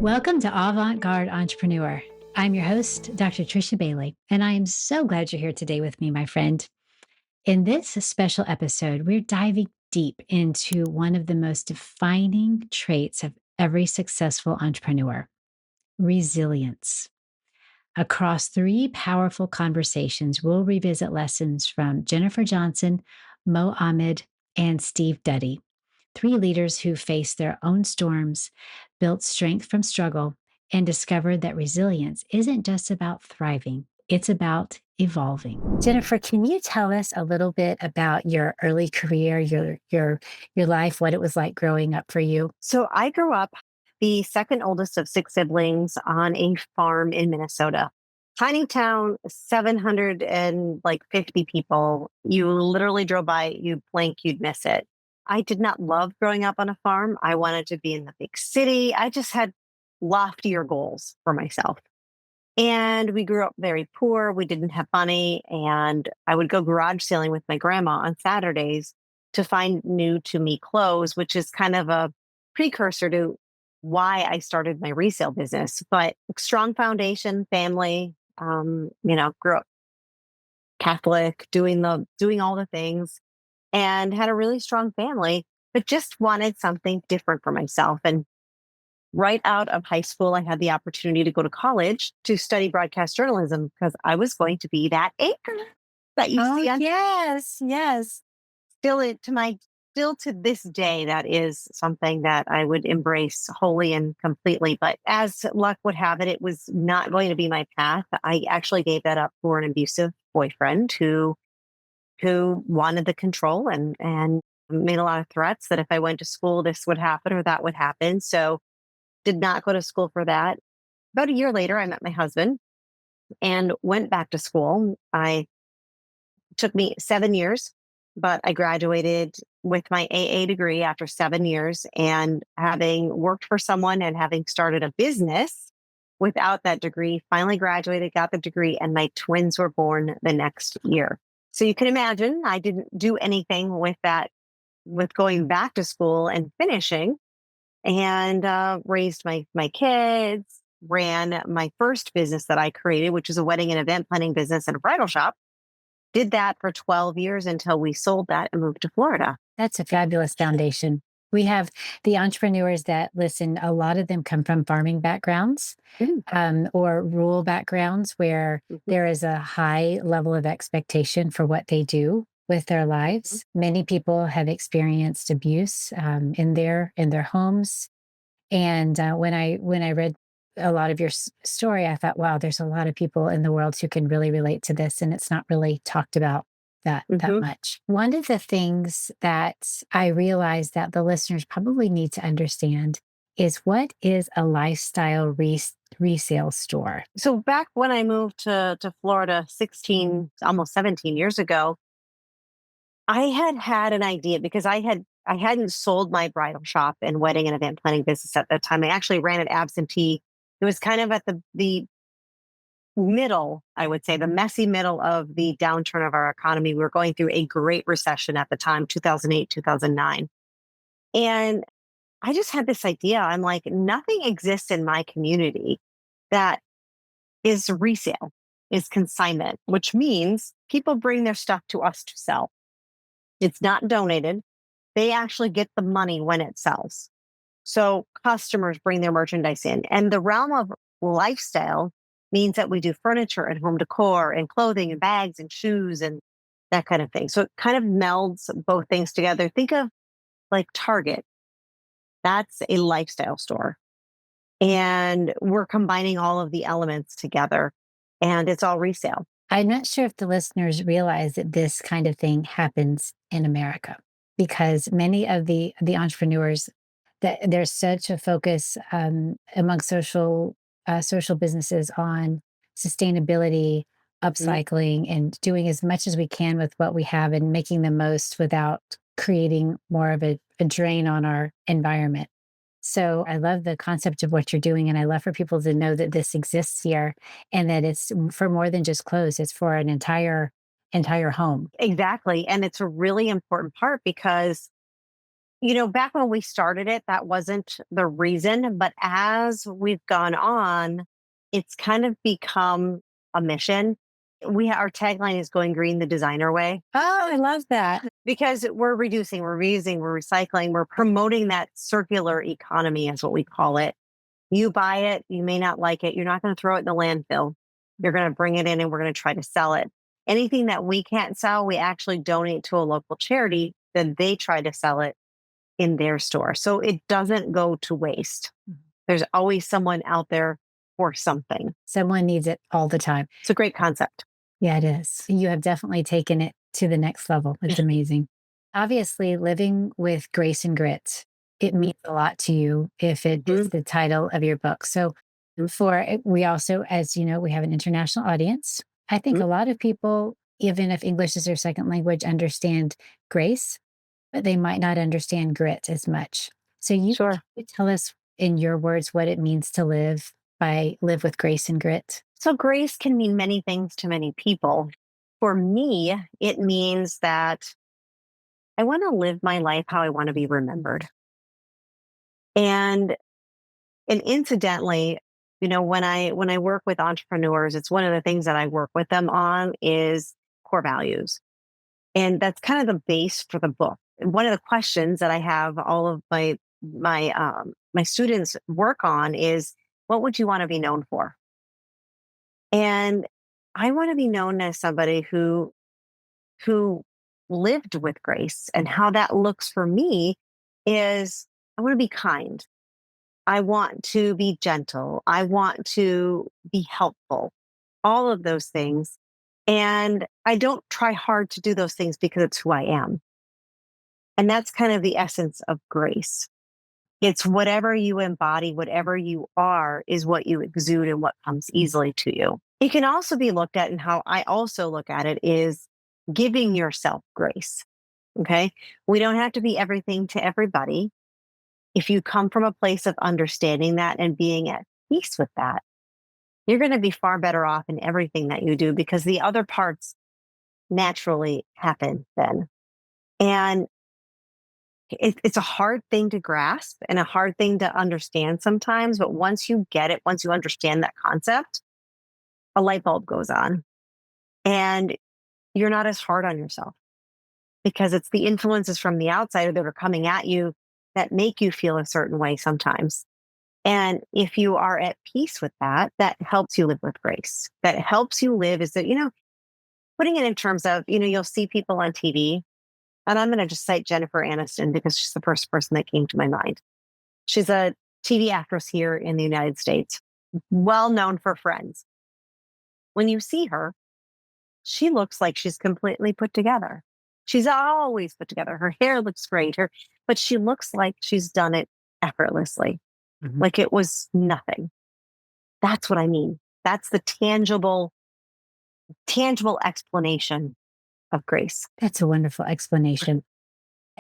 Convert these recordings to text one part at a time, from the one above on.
Welcome to Avant-Garde Entrepreneur. I'm your host, Dr. Trisha Bailey, and I am so glad you're here today with me, my friend. In this special episode, we're diving deep into one of the most defining traits of every successful entrepreneur: resilience. Across three powerful conversations, we'll revisit lessons from Jennifer Johnson, Mo Ahmed, and Steve Duddy, three leaders who faced their own storms, built strength from struggle, and discovered that resilience isn't just about thriving, it's about evolving. Jennifer, can you tell us a little bit about your early career, your life, what it was like growing up for you? So I grew up the second oldest of six siblings on a farm in Minnesota. Tiny town, 750 people. You literally drove by, you blink, you'd miss it. I did not love growing up on a farm. I wanted to be in the big city. I just had loftier goals for myself. And we grew up very poor. We didn't have money. And I would go garage sailing with my grandma on Saturdays to find new to me clothes, which is kind of a precursor to why I started my resale business. But strong foundation, family, grew up Catholic, doing all the things, and had a really strong family, but just wanted something different for myself. And right out of high school, I had the opportunity to go to college to study broadcast journalism because I was going to be that anchor that you Oh, see on yes, yes. still to this day, that is something that I would embrace wholly and completely. But as luck would have it, it was not going to be my path. I actually gave that up for an abusive boyfriend who wanted the control and made a lot of threats that if I went to school, this would happen or that would happen. So did not go to school for that. About a year later, I met my husband and went back to school. I took me 7 years, but I graduated with my AA degree after 7 years. And having worked for someone and having started a business without that degree, finally graduated, got the degree, and my twins were born the next year. So you can imagine I didn't do anything with that, with going back to school and finishing, and raised my kids, ran my first business that I created, which is a wedding and event planning business and a bridal shop. Did that for 12 years until we sold that and moved to Florida. That's a fabulous foundation. We have the entrepreneurs that listen, a lot of them come from farming backgrounds, Mm, or rural backgrounds where mhm, there is a high level of expectation for what they do with their mhm. lives. Many people have experienced abuse in their homes. And when I read a lot of your story, I thought, wow, there's a lot of people in the world who can really relate to this, and it's not really talked about that Mhm. much. One of the things that I realized that the listeners probably need to understand is, what is a lifestyle resale store? So back when I moved to Florida 16, almost 17 years ago, I had an idea because I hadn't sold my bridal shop and wedding and event planning business at that time. I actually ran it absentee. It was kind of at the middle, I would say, the messy middle of the downturn of our economy. We were going through a great recession at the time, 2008, 2009. And I just had this idea. I'm like, nothing exists in my community that is resale, is consignment, which means people bring their stuff to us to sell. It's not donated. They actually get the money when it sells. So customers bring their merchandise in. And the realm of lifestyle means that we do furniture and home decor and clothing and bags and shoes and that kind of thing. So it kind of melds both things together. Think of like Target. That's a lifestyle store. And we're combining all of the elements together, and it's all resale. I'm not sure if the listeners realize that this kind of thing happens in America, because many of the entrepreneurs, that there's such a focus among social businesses on sustainability, Mhm. upcycling, and doing as much as we can with what we have and making the most without creating more of a drain on our environment. So I love the concept of what you're doing, and I love for people to know that this exists here, and that it's for more than just clothes. It's for an entire home. Exactly. And it's a really important part because Back when we started it, that wasn't the reason. But as we've gone on, it's kind of become a mission. Our tagline is going green the designer way. Oh, I love that. Because we're reducing, we're reusing, we're recycling, we're promoting that circular economy, is what we call it. You buy it, you may not like it. You're not going to throw it in the landfill. You're going to bring it in and we're going to try to sell it. Anything that we can't sell, we actually donate to a local charity, then they try to sell it in their store. So it doesn't go to waste. There's always someone out there for something. Someone needs it all the time. It's a great concept. Yeah, it is. You have definitely taken it to the next level. It's amazing. Obviously, living with grace and grit, it means a lot to you if it is the title of your book. So, we also, as you know, we have an international audience. I think a lot of people, even if English is their second language, understand grace, but they might not understand grit as much. So, Sure. you tell us in your words what it means to live with grace and grit. So grace can mean many things to many people. For me, it means that I want to live my life how I want to be remembered. And incidentally, when I work with entrepreneurs, it's one of the things that I work with them on is core values. And that's kind of the base for the book. And one of the questions that I have all of my students work on is, what would you want to be known for? And I want to be known as somebody who lived with grace. And how that looks for me is I want to be kind. I want to be gentle. I want to be helpful. All of those things. And I don't try hard to do those things because it's who I am. And that's kind of the essence of grace. It's whatever you embody, whatever you are, is what you exude and what comes easily to you. It can also be looked at, and how I also look at it is giving yourself grace. Okay. We don't have to be everything to everybody. If you come from a place of understanding that and being at peace with that, you're going to be far better off in everything that you do, because the other parts naturally happen then. And it's a hard thing to grasp and a hard thing to understand sometimes. But once you get it, once you understand that concept, a light bulb goes on and you're not as hard on yourself, because it's the influences from the outside that are coming at you that make you feel a certain way sometimes. And if you are at peace with that, that helps you live with grace. That helps you live is that, putting it in terms of, you'll see people on TV. And I'm going to just cite Jennifer Aniston because she's the first person that came to my mind. She's a TV actress here in the United States, well known for Friends. When you see her, she looks like she's completely put together. She's always put together. Her hair looks great, but she looks like she's done it effortlessly, like it was nothing. That's what I mean. That's the tangible explanation of grace. That's a wonderful explanation.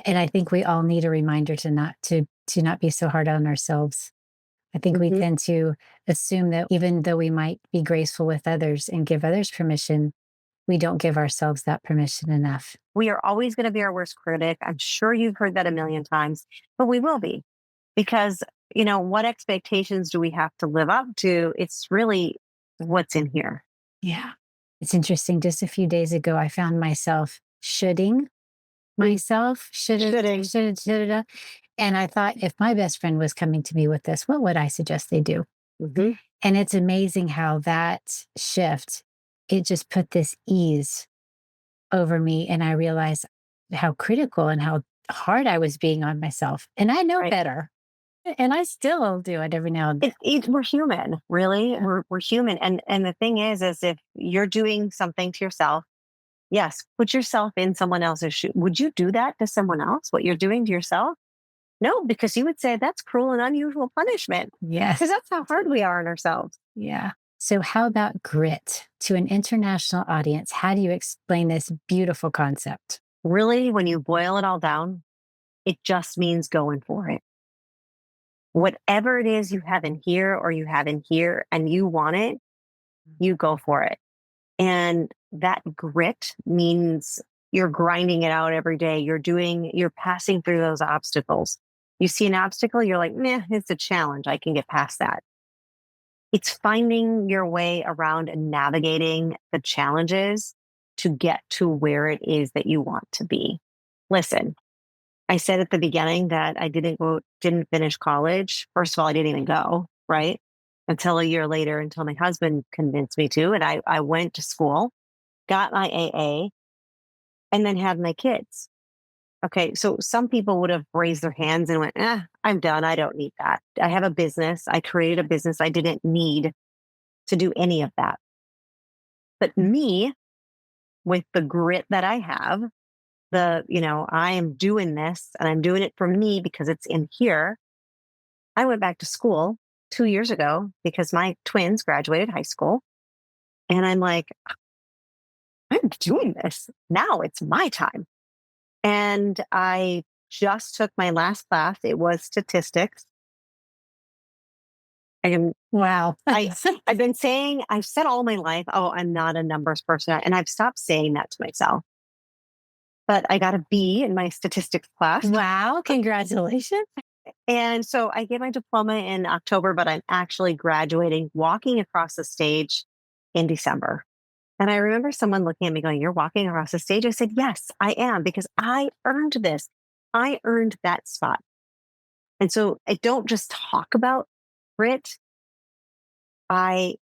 And I think we all need a reminder to not be so hard on ourselves. I think we tend to assume that even though we might be graceful with others and give others permission, we don't give ourselves that permission enough. We are always going to be our worst critic. I'm sure you've heard that a million times, but we will be, because, what expectations do we have to live up to? It's really what's in here. Yeah. It's interesting. Just a few days ago, I found myself shoulding myself, shoulda. And I thought, if my best friend was coming to me with this, what would I suggest they do? And it's amazing how that shift, it just put this ease over me. And I realized how critical and how hard I was being on myself. And I know better. And I still do it every now and then. We're human, really. Yeah. We're human. And the thing is if you're doing something to yourself, yes, put yourself in someone else's shoe. Would you do that to someone else, what you're doing to yourself? No, because you would say that's cruel and unusual punishment. Yes. Because that's how hard we are on ourselves. Yeah. So how about grit to an international audience? How do you explain this beautiful concept? Really, when you boil it all down, it just means going for it. Whatever it is you have in here or you have in here and you want it, you go for it. And that grit means You're grinding it out every day. You're passing through those obstacles. You see an obstacle, you're like, nah, it's a challenge. I can get past that. It's finding your way around and navigating the challenges to get to where it is that you want to be. Listen, I said at the beginning that I didn't finish college. First of all, I didn't even go, right? Until a year later, until my husband convinced me to. And I went to school, got my AA, and then had my kids. Okay. So some people would have raised their hands and went, I'm done. I don't need that. I have a business. I created a business. I didn't need to do any of that. But me, with the grit that I have, I am doing this and I'm doing it for me because it's in here. I went back to school 2 years ago because my twins graduated high school. And I'm like, I'm doing this. Now it's my time. And I just took my last class. It was statistics. Wow. I've said all my life, oh, I'm not a numbers person. And I've stopped saying that to myself. But I got a B in my statistics class. Wow. Congratulations. And so I get my diploma in October, but I'm actually graduating, walking across the stage in December. And I remember someone looking at me going, you're walking across the stage? I said, yes, I am, because I earned this. I earned that spot. And so I don't just talk about grit. I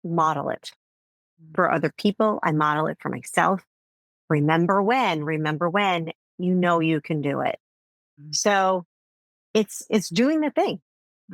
model it for other people. I model it for myself. Remember when, you can do it. So it's doing the thing.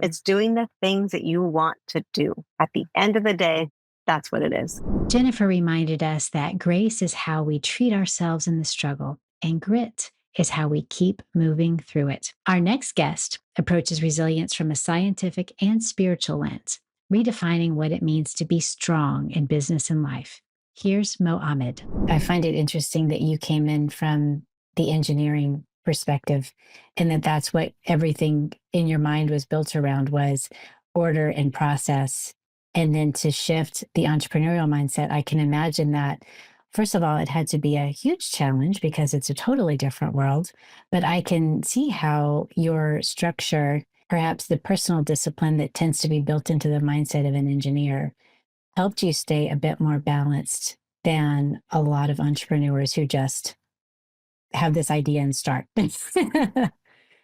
It's doing the things that you want to do. At the end of the day, that's what it is. Jennifer reminded us that grace is how we treat ourselves in the struggle, and grit is how we keep moving through it. Our next guest approaches resilience from a scientific and spiritual lens, redefining what it means to be strong in business and life. Here's Mo Ahmed. I find it interesting that you came in from the engineering perspective, and that's what everything in your mind was built around, was order and process. And then to shift the entrepreneurial mindset, I can imagine that, first of all, it had to be a huge challenge because it's a totally different world. But I can see how your structure, perhaps the personal discipline that tends to be built into the mindset of an engineer, helped you stay a bit more balanced than a lot of entrepreneurs who just have this idea and start.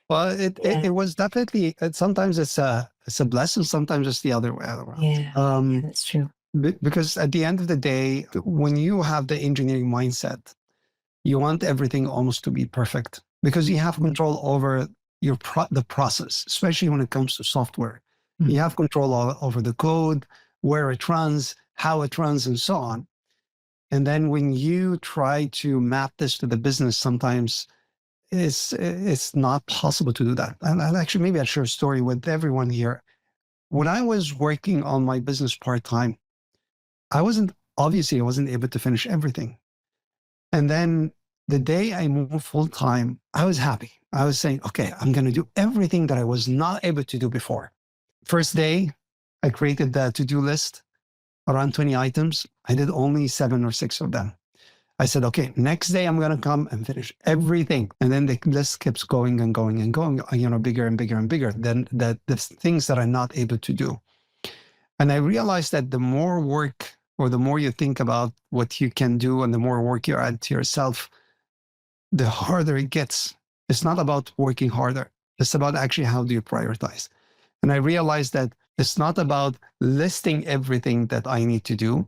Well, it was definitely, sometimes it's a blessing, sometimes it's the other way around. Yeah, that's true. Because at the end of the day, when you have the engineering mindset, you want everything almost to be perfect because you have control over the process, especially when it comes to software. You have control over the code, where it runs, how it runs, and so on. And then when you try to map this to the business, sometimes it's not possible to do that. And actually, maybe I'll share a story with everyone here. When I was working on my business part-time, I wasn't able to finish everything. And then the day I moved full-time, I was happy. I was saying, okay, I'm going to do everything that I was not able to do before. First day, I created the to-do list, around 20 items. I did only 7 or 6 of them. I said, okay, next day I'm going to come and finish everything. And then the list keeps going and going and going, bigger and bigger and bigger than the things that I'm not able to do. And I realized that the more work, or the more you think about what you can do and the more work you add to yourself, the harder it gets. It's not about working harder. It's about actually how do you prioritize. And I realized that it's not about listing everything that I need to do.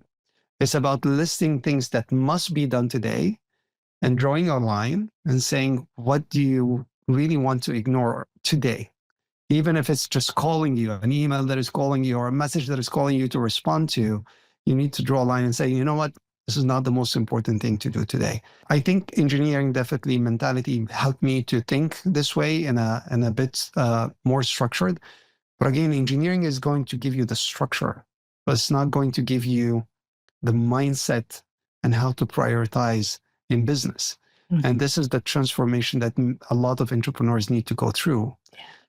It's about listing things that must be done today and drawing a line and saying, what do you really want to ignore today? Even if it's just calling you, an email that is calling you or a message that is calling you to respond to, you need to draw a line and say, you know what? This is not the most important thing to do today. I think engineering definitely mentality helped me to think this way in a bit more structured. But again, engineering is going to give you the structure, but it's not going to give you the mindset and how to prioritize in business. And this is the transformation that a lot of entrepreneurs need to go through.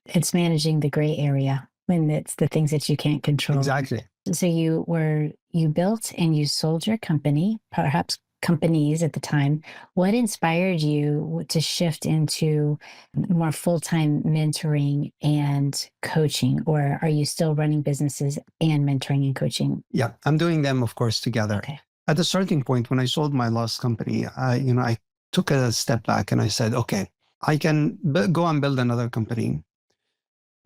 It's managing the gray area when it's the things that you can't control. Exactly. So you built and you sold your company, perhaps companies at the time. What inspired you to shift into more full-time mentoring and coaching, or are you still running businesses and mentoring and coaching? Yeah, I'm doing them, of course, together. Okay. At a certain point, when I sold my last company, I took a step back and I said, okay, I can go and build another company,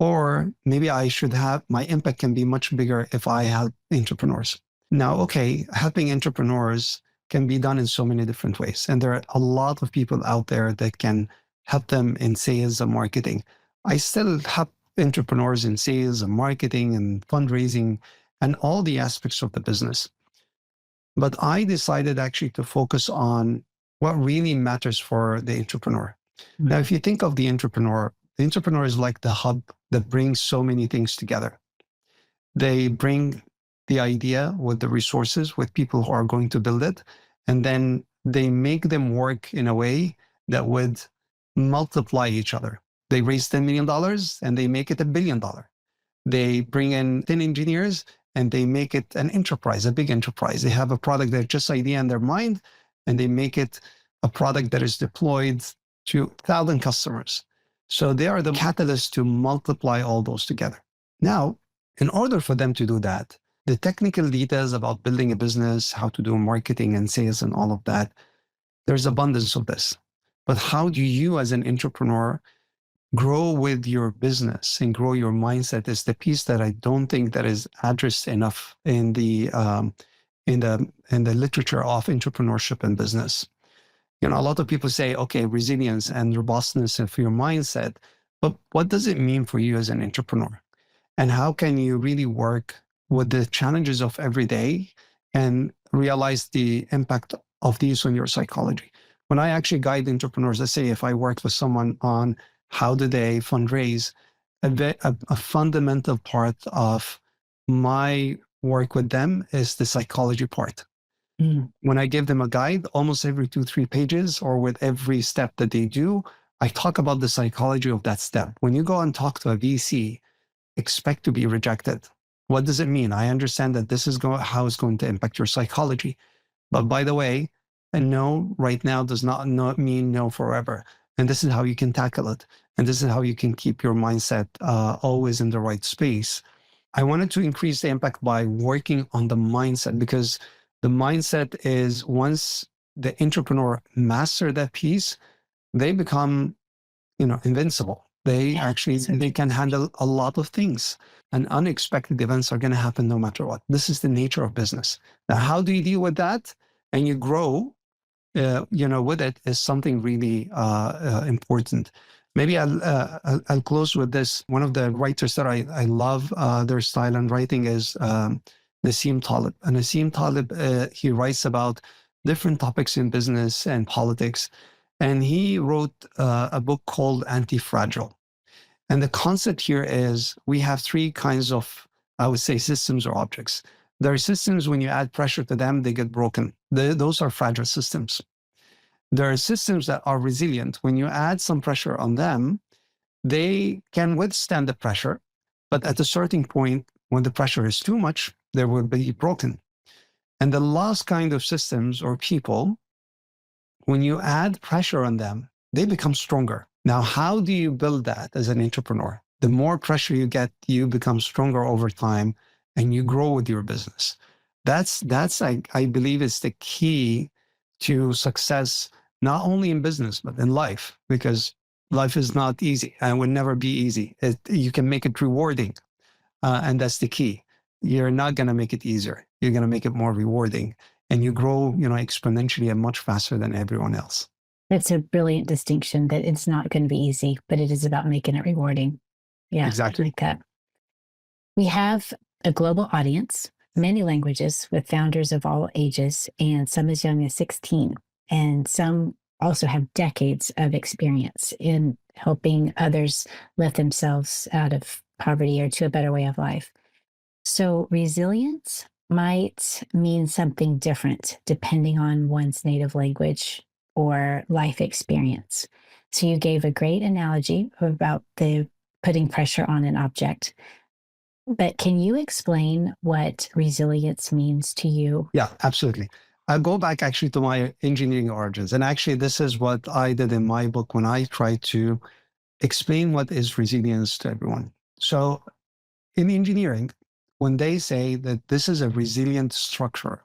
or maybe I should have my impact can be much bigger if I help entrepreneurs. Now, okay, helping entrepreneurs can be done in so many different ways. And there are a lot of people out there that can help them in sales and marketing. I still help entrepreneurs in sales and marketing and fundraising and all the aspects of the business. But I decided actually to focus on what really matters for the entrepreneur. Mm. Now, if you think of the entrepreneur is like the hub that brings so many things together. They bring the idea with the resources, with people who are going to build it, and then they make them work in a way that would multiply each other. They raise $10 million and they make it $1 billion. They bring in 10 engineers and they make it an enterprise, a big enterprise. They have a product that's just idea in their mind and they make it a product that is deployed to 1,000 customers. So they are the catalyst to multiply all those together. Now, in order for them to do that, the technical details about building a business, how to do marketing and sales and all of that, there's abundance of this. But how do you as an entrepreneur grow with your business and grow your mindset is the piece that I don't think that is addressed enough in the literature of entrepreneurship and business. A lot of people say, okay, resilience and robustness of your mindset, but what does it mean for you as an entrepreneur? And how can you really work with the challenges of every day and realize the impact of these on your psychology? When I actually guide entrepreneurs, let's say if I work with someone on how do they fundraise, a fundamental part of my work with them is the psychology part. Mm. When I give them a guide, almost every 2-3 pages, or with every step that they do, I talk about the psychology of that step. When you go and talk to a VC, expect to be rejected. What does it mean? I understand that this is how it's going to impact your psychology. But by the way, a no right now does not mean no forever. And this is how you can tackle it. And this is how you can keep your mindset always in the right space. I wanted to increase the impact by working on the mindset, because the mindset is, once the entrepreneur master that piece, they become, invincible. They can handle a lot of things, and unexpected events are going to happen no matter what. This is the nature of business. Now, how do you deal with that and you grow, with it is something really important. Maybe I'll close with this. One of the writers that I love their style and writing is Nassim Taleb. And Nassim Taleb, he writes about different topics in business and politics. And he wrote a book called Anti-Fragile. And the concept here is we have 3 kinds of, I would say, systems or objects. There are systems, when you add pressure to them, they get broken. Those are fragile systems. There are systems that are resilient. When you add some pressure on them, they can withstand the pressure. But at a certain point, when the pressure is too much, they will be broken. And the last kind of systems or people, when you add pressure on them, they become stronger. Now, how do you build that as an entrepreneur? The more pressure you get, you become stronger over time and you grow with your business. That's I believe is the key to success, not only in business, but in life, because life is not easy and will never be easy. You can make it rewarding. And that's the key. You're not going to make it easier. You're going to make it more rewarding, and you grow, exponentially and much faster than everyone else. That's a brilliant distinction, that it's not going to be easy, but it is about making it rewarding. Yeah, Exactly. I like that. We have a global audience, many languages, with founders of all ages, and some as young as 16. And some also have decades of experience in helping others lift themselves out of poverty or to a better way of life. So resilience might mean something different depending on one's native language or life experience. So you gave a great analogy about the putting pressure on an object. But can you explain what resilience means to you? Yeah, absolutely. I'll go back actually to my engineering origins. And actually, this is what I did in my book when I tried to explain what is resilience to everyone. So in engineering, when they say that this is a resilient structure,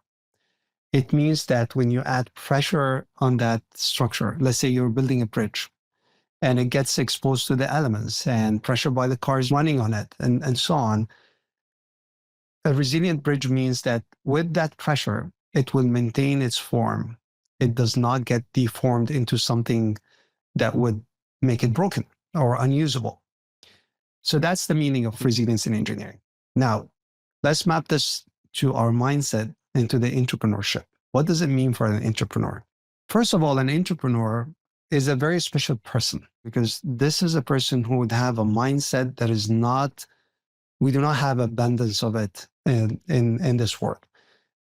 it means that when you add pressure on that structure, let's say you're building a bridge and it gets exposed to the elements and pressure by the cars running on it and so on. A resilient bridge means that with that pressure, it will maintain its form. It does not get deformed into something that would make it broken or unusable. So that's the meaning of resilience in engineering. Now, let's map this to our mindset into the entrepreneurship. What does it mean for an entrepreneur? First of all, an entrepreneur is a very special person because this is a person who would have a mindset that is not, we do not have abundance of it in this world.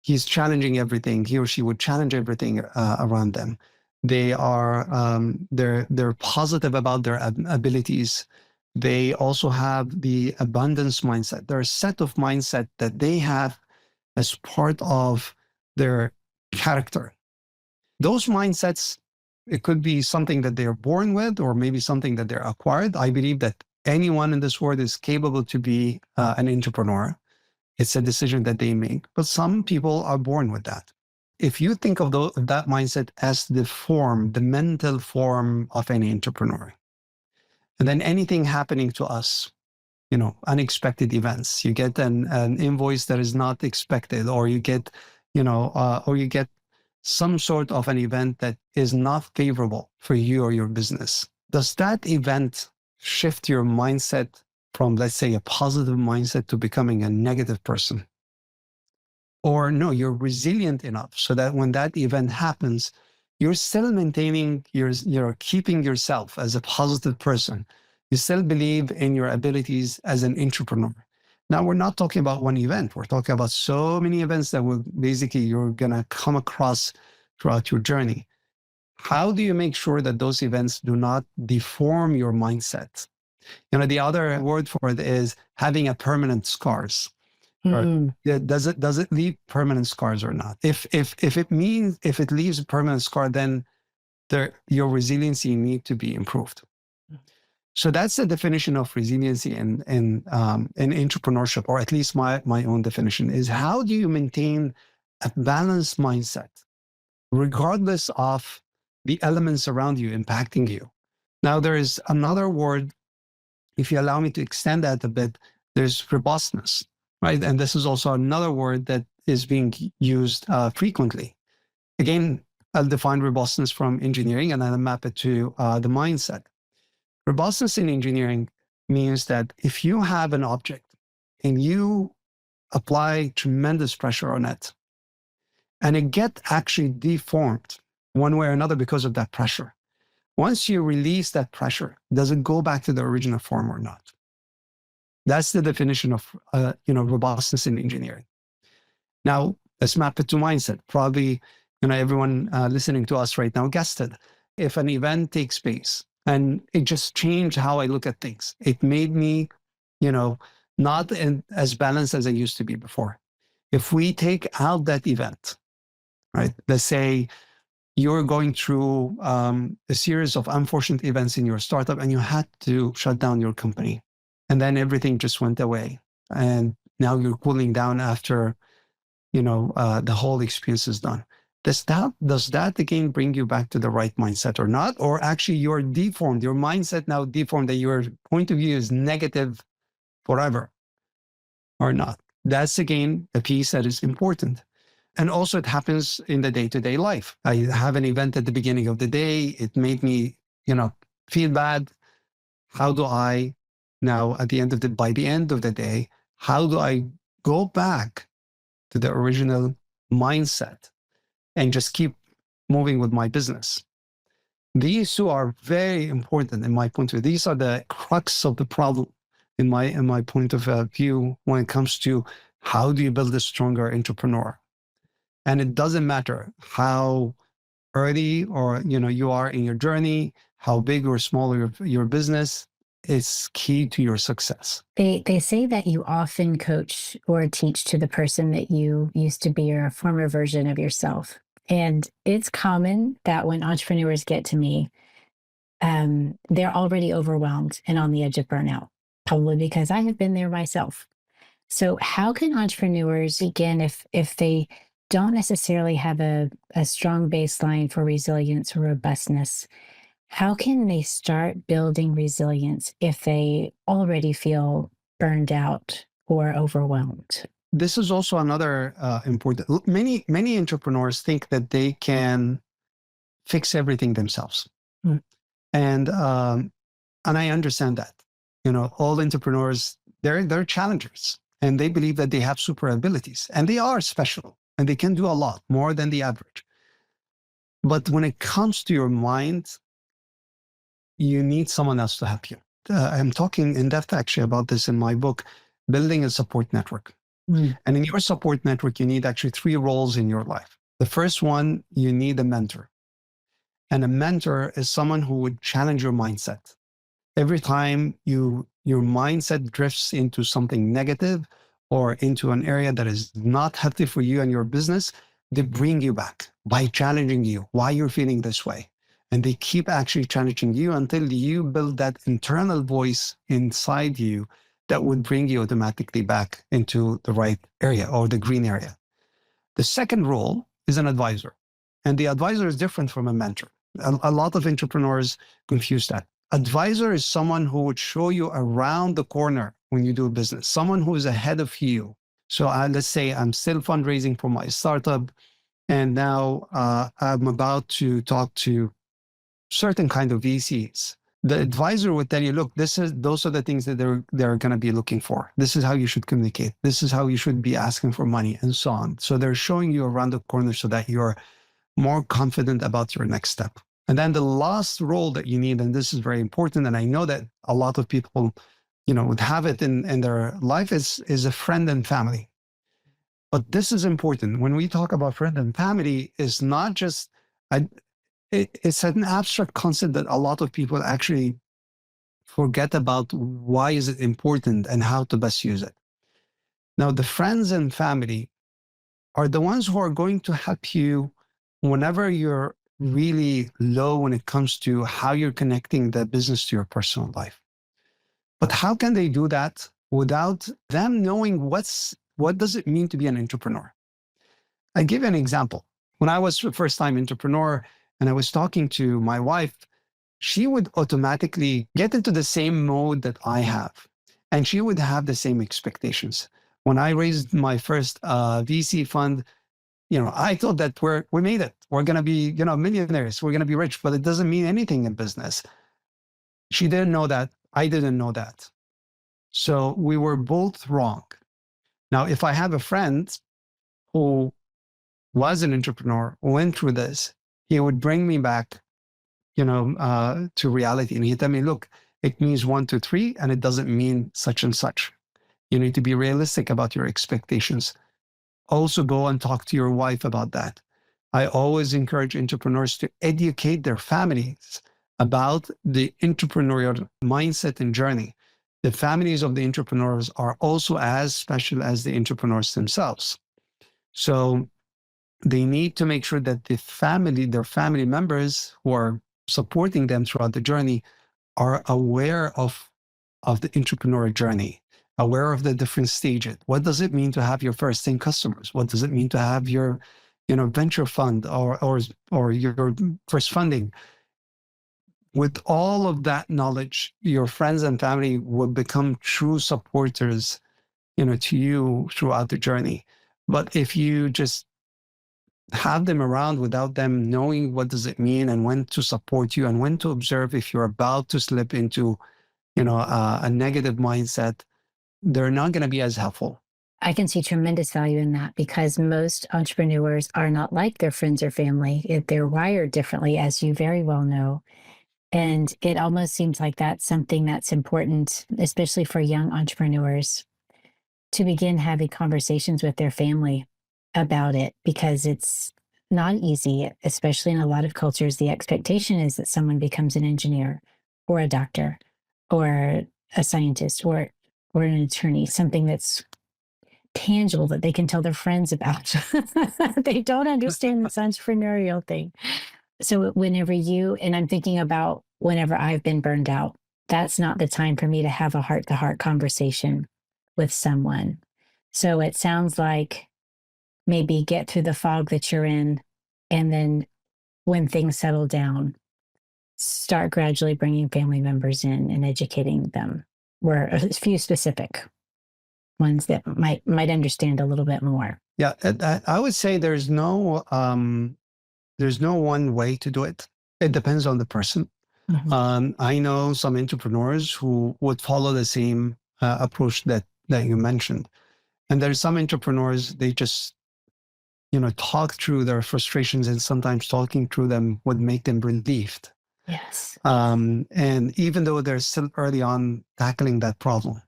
He's challenging everything. He or she would challenge everything around them. They are they're positive about their abilities. They also have the abundance mindset. There are a set of mindset that they have as part of their character. Those mindsets, it could be something that they're born with, or maybe something that they're acquired. I believe that anyone in this world is capable to be an entrepreneur. It's a decision that they make, but some people are born with that. If you think of that mindset as the form, the mental form of any entrepreneur, and then anything happening to us, unexpected events, you get an invoice that is not expected, or you get, or you get some sort of an event that is not favorable for you or your business. Does that event shift your mindset from, let's say, a positive mindset to becoming a negative person? Or no, you're resilient enough so that when that event happens, you're still maintaining, you're keeping yourself as a positive person. You still believe in your abilities as an entrepreneur. Now, we're not talking about one event. We're talking about so many events that will basically you're going to come across throughout your journey. How do you make sure that those events do not deform your mindset? The other word for it is having a permanent scars. Mm. Or does it leave permanent scars or not? If it leaves a permanent scar, then your resiliency need to be improved. So that's the definition of resiliency in entrepreneurship, or at least my own definition is: how do you maintain a balanced mindset regardless of the elements around you impacting you? Now, there is another word, if you allow me to extend that a bit, there's robustness, right? And this is also another word that is being used frequently. Again, I'll define robustness from engineering and I'll map it to the mindset. Robustness in engineering means that if you have an object and you apply tremendous pressure on it and it gets actually deformed one way or another because of that pressure, once you release that pressure, does it go back to the original form or not? That's the definition of robustness in engineering. Now, let's map it to mindset. Probably, everyone listening to us right now guessed it. If an event takes place and it just changed how I look at things, it made me, not as balanced as I used to be before. If we take out that event, right? Let's say you're going through a series of unfortunate events in your startup and you had to shut down your company. And then everything just went away. And now you're cooling down after, the whole experience is done. Does that again bring you back to the right mindset or not? Or actually you're deformed, your mindset now deformed, that your point of view is negative forever or not? That's again a piece that is important. And also it happens in the day-to-day life. I have an event at the beginning of the day. It made me, feel bad. How do I now by the end of the day, how do I go back to the original mindset and just keep moving with my business? These two are very important in my point of view. These are the crux of the problem in my point of view when it comes to how do you build a stronger entrepreneur. And it doesn't matter how early or you are in your journey, how big or small your business. is key to your success. They say that you often coach or teach to the person that you used to be or a former version of yourself. And it's common that when entrepreneurs get to me, they're already overwhelmed and on the edge of burnout, probably because I have been there myself. So how can entrepreneurs begin if they don't necessarily have a strong baseline for resilience or robustness? How can they start building resilience if they already feel burned out or overwhelmed? This is also another important. Many entrepreneurs think that they can fix everything themselves, Mm. and I understand that. All entrepreneurs they're challengers, and they believe that they have super abilities, and they are special, and they can do a lot more than the average. But when it comes to your mind, you need someone else to help you. I'm talking in depth actually about this in my book, Building a Support Network. Mm. And in your support network, you need actually 3 roles in your life. The first one, you need a mentor. And a mentor is someone who would challenge your mindset. Every time your mindset drifts into something negative or into an area that is not healthy for you and your business, they bring you back by challenging you why you're feeling this way. And they keep actually challenging you until you build that internal voice inside you that would bring you automatically back into the right area or the green area. The second role is an advisor. And the advisor is different from a mentor. A lot of entrepreneurs confuse that. Advisor is someone who would show you around the corner when you do business, someone who is ahead of you. So let's say I'm still fundraising for my startup, and now I'm about to talk to certain kind of VCs. The advisor would tell you, look, those are the things that they're going to be looking for. This is how you should communicate. This is how you should be asking for money, and so on. So they're showing you around the corner so that you're more confident about your next step. And then the last role that you need, and this is very important, and I know that a lot of people, would have it in their life, is a friend and family. But this is important. When we talk about friend and family, it's not just, it's an abstract concept that a lot of people actually forget about why is it important and how to best use it. Now, the friends and family are the ones who are going to help you whenever you're really low when it comes to how you're connecting the business to your personal life. But how can they do that without them knowing what does it mean to be an entrepreneur? I give you an example. When I was a first-time entrepreneur and I was talking to my wife, she would automatically get into the same mode that I have, and she would have the same expectations. When I raised my first VC fund, I thought that we made it. We're going to be, millionaires. We're going to be rich, but it doesn't mean anything in business. She didn't know that. I didn't know that. So we were both wrong. Now, if I have a friend who was an entrepreneur, went through this, he would bring me back, to reality. And he'd tell me, look, it means 1, 2, 3, and it doesn't mean such and such. You need to be realistic about your expectations. Also go and talk to your wife about that. I always encourage entrepreneurs to educate their families about the entrepreneurial mindset and journey. The families of the entrepreneurs are also as special as the entrepreneurs themselves. So they need to make sure that their family members who are supporting them throughout the journey are aware of the entrepreneurial journey, aware of the different stages. What does it mean to have your first 10 customers? What does it mean to have your, venture fund or your first funding? With all of that knowledge, your friends and family will become true supporters, to you throughout the journey. But if you just have them around without them knowing what does it mean and when to support you and when to observe if you're about to slip into, a negative mindset, they're not going to be as helpful. I can see tremendous value in that because most entrepreneurs are not like their friends or family. They're wired differently, as you very well know. And it almost seems like that's something that's important, especially for young entrepreneurs, to begin having conversations with their family about it because it's not easy, especially in a lot of cultures. The expectation is that someone becomes an engineer or a doctor or a scientist or an attorney, something that's tangible that they can tell their friends about. They don't understand this entrepreneurial thing. So whenever and I'm thinking about whenever I've been burned out, that's not the time for me to have a heart-to-heart conversation with someone. So it sounds like maybe get through the fog that you're in, and then when things settle down, start gradually bringing family members in and educating them. Where a few specific ones that might understand a little bit more. Yeah, I would say there's no one way to do it. It depends on the person. Mm-hmm. I know some entrepreneurs who would follow the same approach that you mentioned, and there's some entrepreneurs, they just talk through their frustrations, and sometimes talking through them would make them relieved. Yes. And even though they're still early on tackling that problem,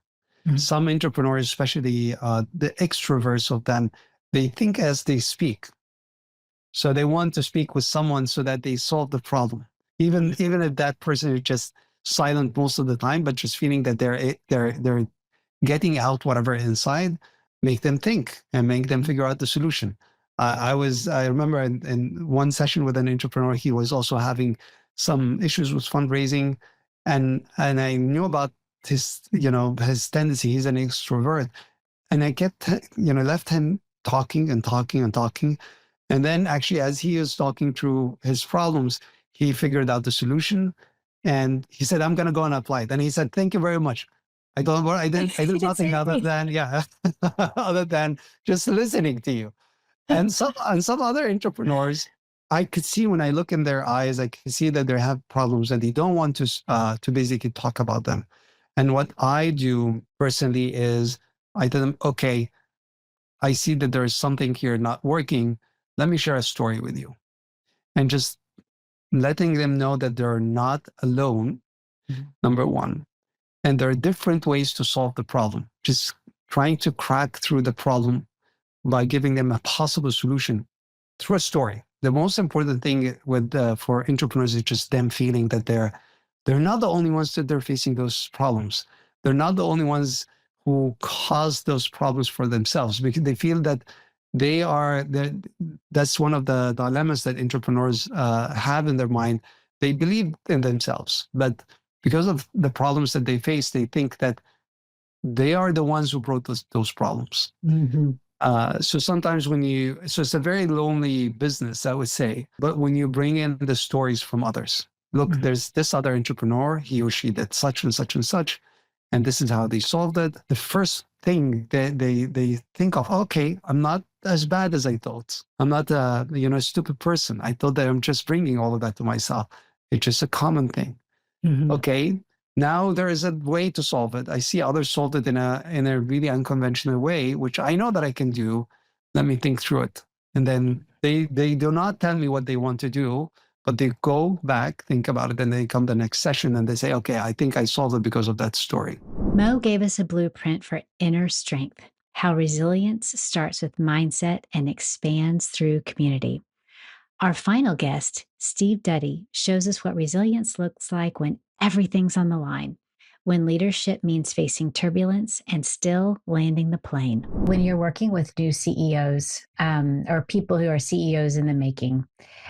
some entrepreneurs, especially the extroverts of them, they think as they speak. So they want to speak with someone so that they solve the problem, even if that person is just silent most of the time, but just feeling that they're getting out whatever inside, make them think and make them figure out the solution. I remember in one session with an entrepreneur, he was also having some issues with fundraising, and I knew about his tendency. He's an extrovert, and I kept left him talking and talking and talking, and then actually as he was talking through his problems, he figured out the solution, and he said, "I'm going to go and apply it." And he said, "Thank you very much." I told him, I did nothing other than other than just listening to you. And some other entrepreneurs, I could see when I look in their eyes, I can see that they have problems and they don't want to basically talk about them. And what I do personally is I tell them, okay, I see that there is something here not working. Let me share a story with you. And just letting them know that they're not alone, number one. And there are different ways to solve the problem. Just trying to crack through the problem by giving them a possible solution through a story. The most important thing for entrepreneurs is just them feeling that they're not the only ones that they're facing those problems. They're not the only ones who cause those problems for themselves, because they feel that that's one of the dilemmas that entrepreneurs have in their mind. They believe in themselves, but because of the problems that they face, they think that they are the ones who brought those problems. Mm-hmm. So sometimes so it's a very lonely business, I would say. But when you bring in the stories from others, look, there's this other entrepreneur, he or she did such and such and such, and this is how they solved it. The first thing they think of, okay, I'm not as bad as I thought. I'm not a stupid person. I thought that I'm just bringing all of that to myself. It's just a common thing. Mm-hmm. Okay, now there is a way to solve it. I see others solve it in a really unconventional way, which I know that I can do. Let me think through it. And then they do not tell me what they want to do, but they go back, think about it, and they come the next session and they say, okay, I think I solved it because of that story. Mo gave us a blueprint for inner strength, how resilience starts with mindset and expands through community. Our final guest, Steve Duddy, shows us what resilience looks like when everything's on the line, when leadership means facing turbulence and still landing the plane. When you're working with new CEOs or people who are CEOs in the making,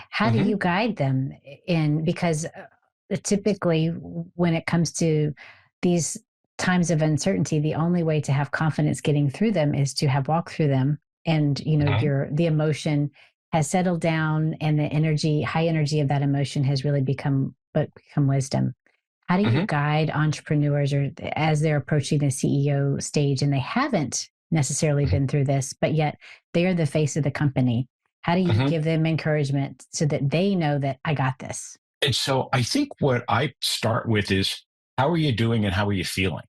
how do you guide them in? Because typically when it comes to these times of uncertainty, the only way to have confidence getting through them is to have walked through them. And, the emotion has settled down, and the high energy of that emotion has really become wisdom. How do you guide entrepreneurs or as they're approaching the CEO stage and they haven't necessarily been through this, but yet they are the face of the company? How do you give them encouragement so that they know that I got this? And so I think what I start with is, how are you doing and how are you feeling?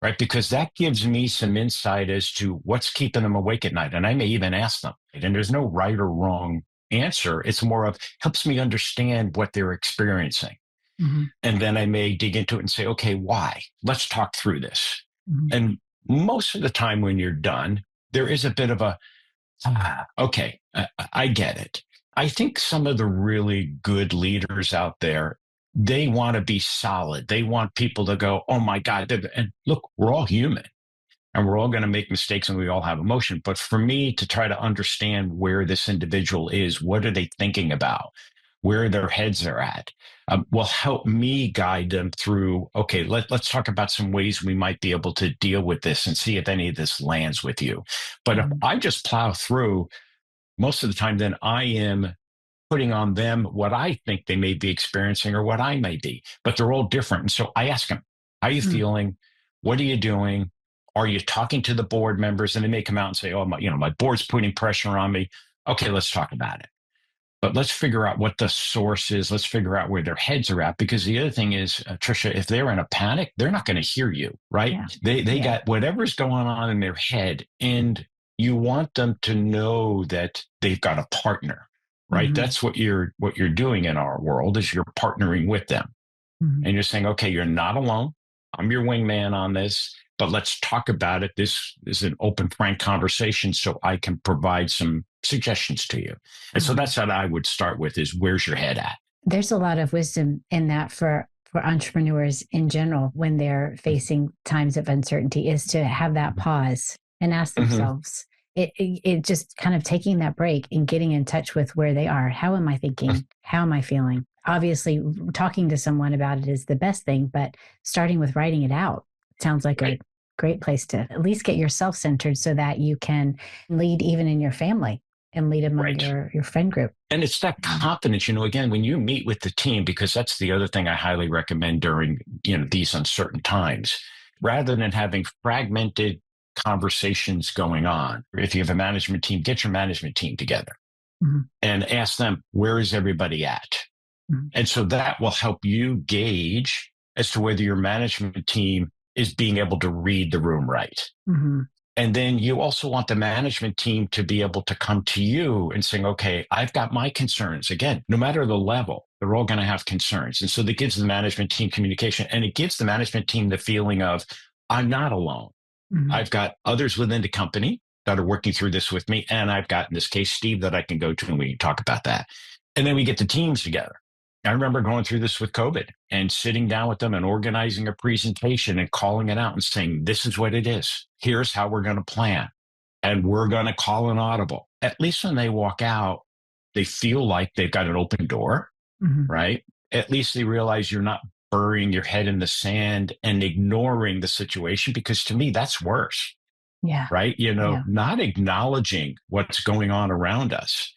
Right? Because that gives me some insight as to what's keeping them awake at night. And I may even ask them, and there's no right or wrong answer. It's more of helps me understand what they're experiencing. And then I may dig into it and say, okay, why? Let's talk through this. And most of the time when you're done, there is a bit of a, okay, I get it. I think some of the really good leaders out there, they want to be solid. They want people to go, oh my God. And look, we're all human and we're all going to make mistakes and we all have emotion. But for me to try to understand where this individual is, what are they thinking about, where their heads are at, will help me guide them through, okay, let's talk about some ways we might be able to deal with this and see if any of this lands with you. But if I just plow through, most of the time, then I am putting on them what I think they may be experiencing or what I may be, but they're all different. And so I ask them, how are you feeling? What are you doing? Are you talking to the board members? And they may come out and say, oh, my board's putting pressure on me. Okay, let's talk about it. But let's figure out what the source is. Let's figure out where their heads are at. Because the other thing is, Trisha, if they're in a panic, they're not going to hear you, right? Yeah. They got whatever's going on in their head. And you want them to know that they've got a partner, right? Mm-hmm. That's what you're doing in our world is you're partnering with them. Mm-hmm. And you're saying, okay, you're not alone. I'm your wingman on this, but let's talk about it. This is an open, frank conversation so I can provide some suggestions to you. And so that's what I would start with is where's your head at? There's a lot of wisdom in that for entrepreneurs in general when they're facing times of uncertainty is to have that pause and ask themselves, it just kind of taking that break and getting in touch with where they are. How am I thinking? How am I feeling? Obviously, talking to someone about it is the best thing, but starting with writing it out sounds like a great place to at least get yourself centered so that you can lead even in your family and lead among your friend group. And it's that confidence, again, when you meet with the team, because that's the other thing I highly recommend during, these uncertain times, rather than having fragmented conversations going on. If you have a management team, get your management team together and ask them, where is everybody at? And so that will help you gauge as to whether your management team is being able to read the room right. And then you also want the management team to be able to come to you and saying, okay, I've got my concerns. Again, no matter the level, they're all going to have concerns. And so that gives the management team communication, and it gives the management team the feeling of, I'm not alone. I've got others within the company that are working through this with me. And I've got, in this case, Steve, that I can go to and we can talk about that. And then we get the teams together. I remember going through this with COVID and sitting down with them and organizing a presentation and calling it out and saying, this is what it is. Here's how we're going to plan. And we're going to call an audible. At least when they walk out, they feel like they've got an open door, right? At least they realize you're not burying your head in the sand and ignoring the situation, because to me, that's worse. Yeah. Right? Not acknowledging what's going on around us.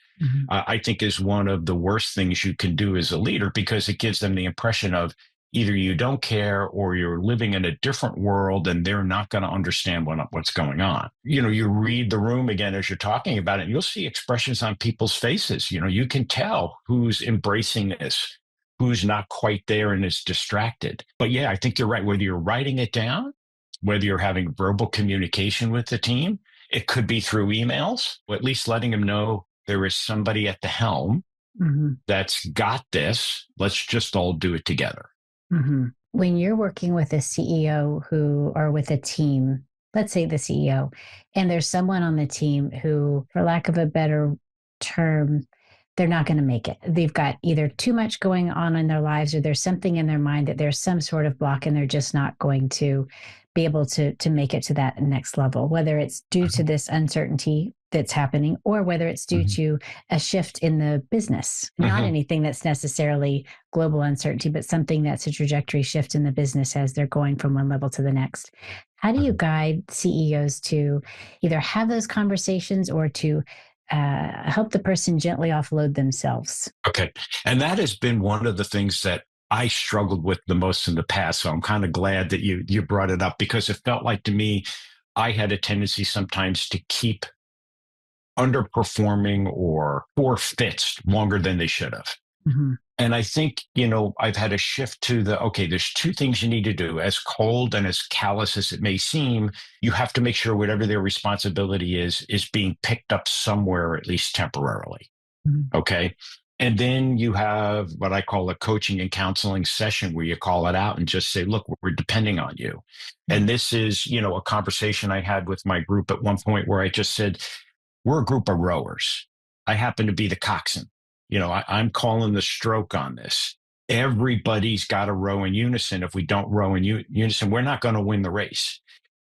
I think is one of the worst things you can do as a leader, because it gives them the impression of either you don't care or you're living in a different world and they're not going to understand what's going on. You read the room again as you're talking about it, and you'll see expressions on people's faces. You can tell who's embracing this, who's not quite there and is distracted. But yeah, I think you're right. Whether you're writing it down, whether you're having verbal communication with the team, it could be through emails, or at least letting them know there is somebody at the helm that's got this. Let's just all do it together. When you're working with a CEO or with a team, let's say the CEO, and there's someone on the team who, for lack of a better term, they're not going to make it. They've got either too much going on in their lives, or there's something in their mind that there's some sort of block and they're just not going to be able to make it to that next level, whether it's due to this uncertainty that's happening or whether it's due to a shift in the business, not anything that's necessarily global uncertainty, but something that's a trajectory shift in the business as they're going from one level to the next. How do you guide CEOs to either have those conversations or to help the person gently offload themselves? Okay. And that has been one of the things that I struggled with the most in the past. So I'm kind of glad that you brought it up, because it felt like to me, I had a tendency sometimes to keep underperforming or poor fits longer than they should have. And I think, I've had a shift to there's two things you need to do. As cold and as callous as it may seem, you have to make sure whatever their responsibility is being picked up somewhere, at least temporarily. Okay. And then you have what I call a coaching and counseling session where you call it out and just say, look, we're depending on you. And this is, a conversation I had with my group at one point where I just said, we're a group of rowers. I happen to be the coxswain. I'm calling the stroke on this. everybody's got to row in unison. If we don't row in unison, we're not going to win the race.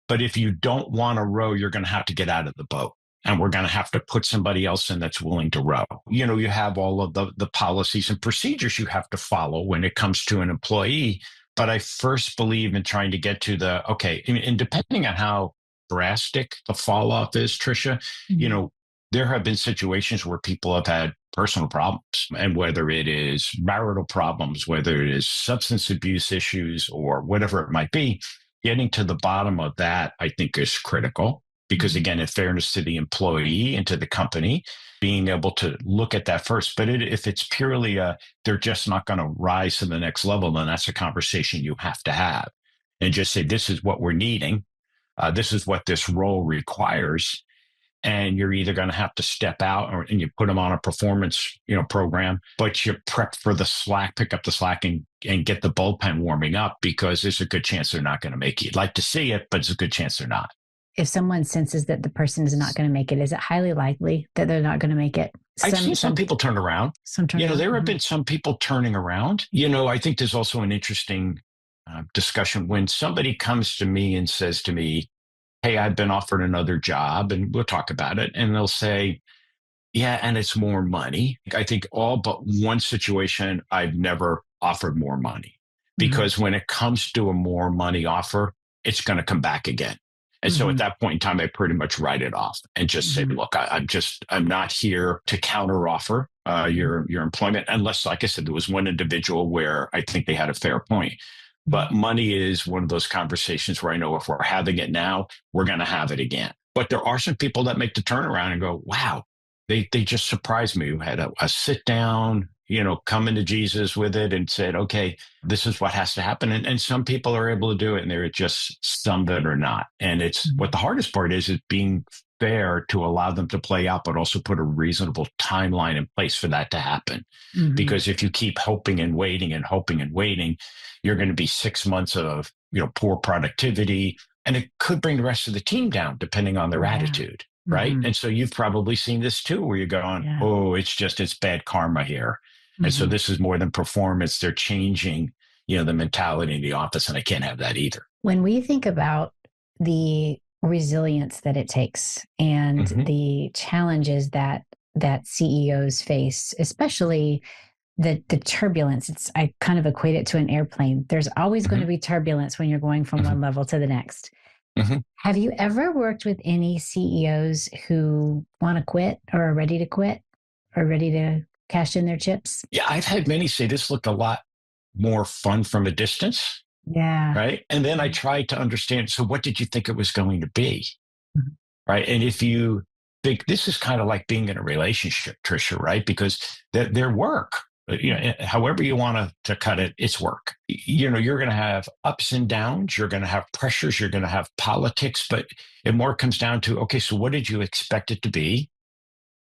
But if you don't want to row, you're going to have to get out of the boat. And we're going to have to put somebody else in that's willing to row. You know, you have all of the policies and procedures you have to follow when it comes to an employee. But I first believe in trying to get to okay, and depending on how drastic the fall off is, Trisha, you know, there have been situations where people have had personal problems, and whether it is marital problems, whether it is substance abuse issues or whatever it might be, getting to the bottom of that, I think, is critical. Because again, in fairness to the employee and to the company, being able to look at that first. But if it's purely they're just not going to rise to the next level, then that's a conversation you have to have. And just say, this is what we're needing. This is what this role requires. And you're either going to have to step out and you put them on a performance, program, but you prep for the slack, pick up the slack and get the bullpen warming up, because there's a good chance they're not going to make it. You'd like to see it, but it's a good chance they're not. If someone senses that the person is not going to make it, is it highly likely that they're not going to make it? I've seen some people turn around. There have been some people turning around. I think there's also an interesting discussion when somebody comes to me and says to me, hey, I've been offered another job, and we'll talk about it. And they'll say, yeah, and it's more money. I think all but one situation, I've never offered more money, because when it comes to a more money offer, it's going to come back again. And so at that point in time, I pretty much write it off and just say, look, I'm not here to counter offer your employment, unless, like I said, there was one individual where I think they had a fair point. But money is one of those conversations where I know if we're having it now, we're going to have it again. But there are some people that make the turnaround and go, wow, they just surprised me. We had a sit down, come into Jesus with it and said, okay, this is what has to happen. And some people are able to do it, and there are just some that are not. And it's what the hardest part is being fair to allow them to play out, but also put a reasonable timeline in place for that to happen. Because if you keep hoping and waiting, you're going to be 6 months of, poor productivity, and it could bring the rest of the team down depending on their attitude. Right. And so you've probably seen this too, where you're going, oh, it's bad karma here. And so this is more than performance. They're changing, the mentality in the office, and I can't have that either. When we think about the resilience that it takes and the challenges that CEOs face, especially the turbulence, I kind of equate it to an airplane. There's always going to be turbulence when you're going from one level to the next. Have you ever worked with any CEOs who want to quit or are ready to quit or ready to cash in their chips? Yeah, I've had many say this looked a lot more fun from a distance. Yeah. Right. And then I tried to understand, so what did you think it was going to be? Right. And if you think this is kind of like being in a relationship, Trisha, right? Because their work, however you want to cut it, it's work. You're going to have ups and downs. You're going to have pressures. You're going to have politics. But it more comes down to, okay, so what did you expect it to be?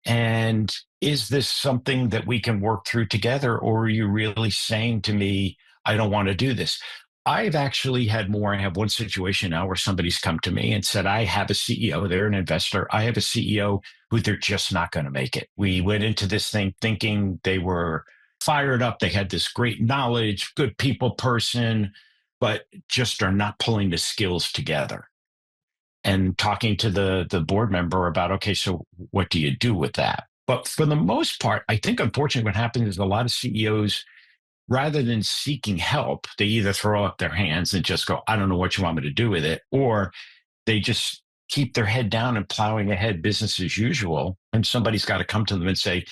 And is this something that we can work through together? Or are you really saying to me, I don't want to do this? I've actually had more. I have one situation now where somebody's come to me and said, I have a CEO, they're an investor. I have a CEO who they're just not going to make it. We went into this thing thinking they were fired up. They had this great knowledge, good people person, but just are not pulling the skills together. And talking to the board member about, okay, so what do you do with that? But for the most part, I think unfortunately what happens is a lot of CEOs, rather than seeking help, they either throw up their hands and just go, I don't know what you want me to do with it, or they just keep their head down and plowing ahead, business as usual. And somebody's got to come to them and say,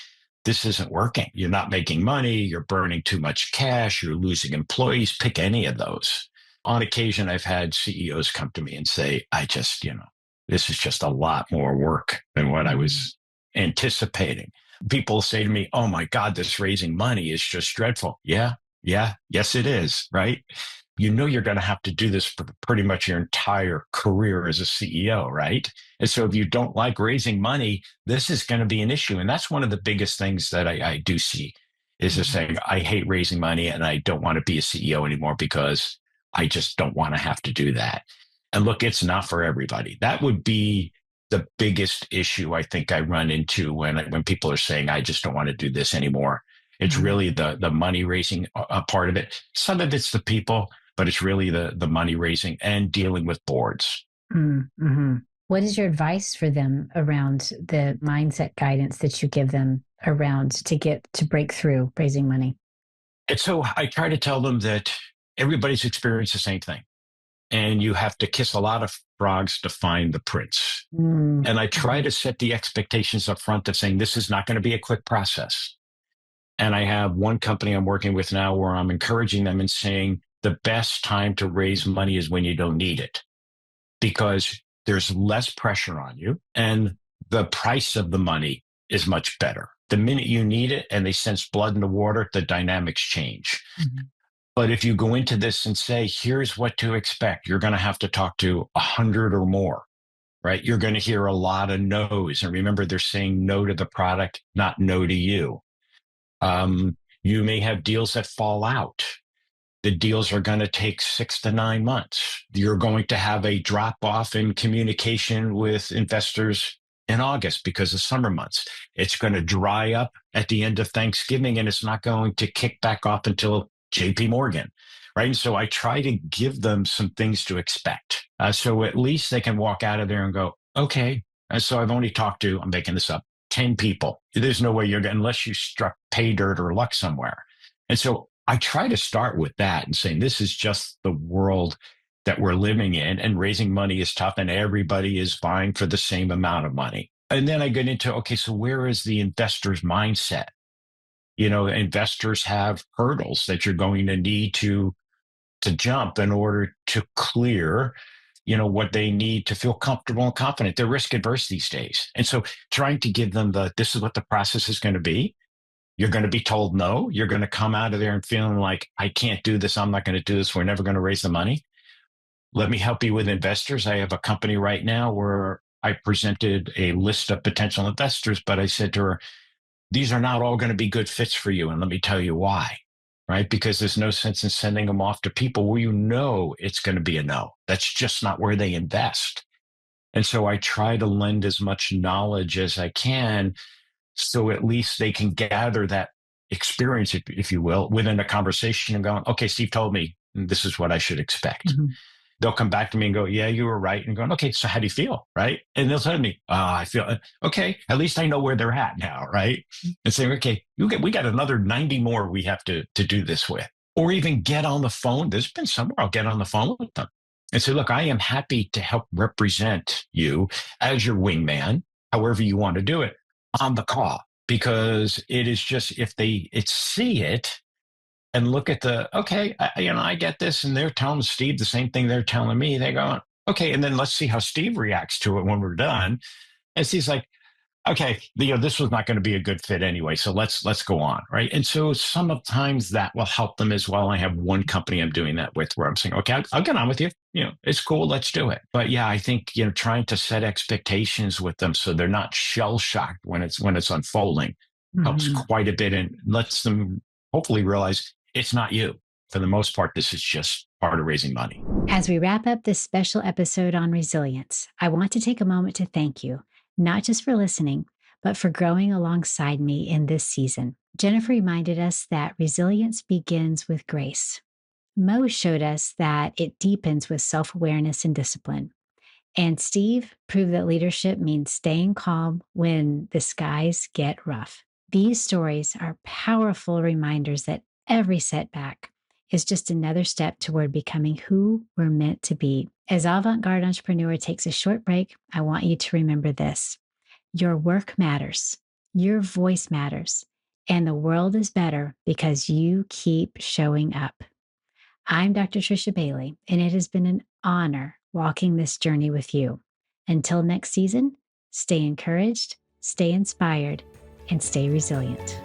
this isn't working. You're not making money. You're burning too much cash. You're losing employees. Pick any of those. On occasion, I've had CEOs come to me and say, this is just a lot more work than what I was anticipating. People say to me, oh my God, this raising money is just dreadful. Yeah, yes, it is, right? You're going to have to do this for pretty much your entire career as a CEO, right? And so if you don't like raising money, this is going to be an issue. And that's one of the biggest things that I do see is just saying, I hate raising money and I don't want to be a CEO anymore because I just don't want to have to do that. And look, it's not for everybody. That would be the biggest issue I think I run into when people are saying, I just don't want to do this anymore. It's Mhm. really the money raising part of it. Some of it's the people, but it's really the money raising and dealing with boards. Mm-hmm. What is your advice for them around the mindset guidance that you give them around to break through raising money? And so I try to tell them that everybody's experienced the same thing, and you have to kiss a lot of frogs to find the prince. Mm-hmm. And I try to set the expectations up front of saying this is not going to be a quick process. And I have one company I'm working with now where I'm encouraging them and saying the best time to raise money is when you don't need it, because there's less pressure on you and the price of the money is much better. The minute you need it and they sense blood in the water, the dynamics change. Mm-hmm. But if you go into this and say, here's what to expect, you're going to have to talk to 100 or more, right? You're going to hear a lot of no's. And remember, they're saying no to the product, not no to you. You may have deals that fall out. The deals are going to take 6 to 9 months. You're going to have a drop off in communication with investors in August because of summer months. It's going to dry up at the end of Thanksgiving and it's not going to kick back off until JP Morgan. Right. And so I try to give them some things to expect. So at least they can walk out of there and go, okay. And so I've only talked to, I'm making this up, 10 people. There's no way you're going, unless you struck pay dirt or luck somewhere. And so I try to start with that and saying this is just the world that we're living in, and raising money is tough and everybody is vying for the same amount of money. And then I get into, okay, so where is the investor's mindset? Investors have hurdles that you're going to need to jump in order to clear, what they need to feel comfortable and confident. They're risk adverse these days. And so trying to give them this is what the process is going to be. You're going to be told no. You're going to come out of there and feeling like, I can't do this. I'm not going to do this. We're never going to raise the money. Let me help you with investors. I have a company right now where I presented a list of potential investors, but I said to her, these are not all going to be good fits for you. And let me tell you why, right? Because there's no sense in sending them off to people where it's going to be a no. That's just not where they invest. And so I try to lend as much knowledge as I can, so at least they can gather that experience, if you will, within a conversation and going, okay, Steve told me this is what I should expect. Mm-hmm. They'll come back to me and go, yeah, you were right. And going, okay, so how do you feel? Right. And they'll tell me, I feel, okay, at least I know where they're at now. Right. And say, okay, we got another 90 more we have to do this with, or even get on the phone. There's been somewhere I'll get on the phone with them and say, look, I am happy to help represent you as your wingman, however you want to do it, on the call, because it is just, if they see it and look at I get this, and they're telling Steve the same thing they're telling me, they go, okay, and then let's see how Steve reacts to it when we're done. And Steve's like, okay, this was not going to be a good fit anyway, so let's go on, right? And so sometimes that will help them as well. I have one company I'm doing that with where I'm saying, okay, I'll get on with you. It's cool, let's do it. But yeah, I think trying to set expectations with them so they're not shell shocked when it's unfolding helps quite a bit, and lets them hopefully realize it's not you. For the most part, this is just part of raising money. As we wrap up this special episode on resilience, I want to take a moment to thank you, not just for listening, but for growing alongside me in this season. Jennifer reminded us that resilience begins with grace. Mo showed us that it deepens with self-awareness and discipline. And Steve proved that leadership means staying calm when the skies get rough. These stories are powerful reminders that every setback is just another step toward becoming who we're meant to be. As Avant-Garde Entrepreneur takes a short break, I want you to remember this. Your work matters. Your voice matters. And the world is better because you keep showing up. I'm Dr. Trisha Bailey, and it has been an honor walking this journey with you. Until next season, stay encouraged, stay inspired, and stay resilient.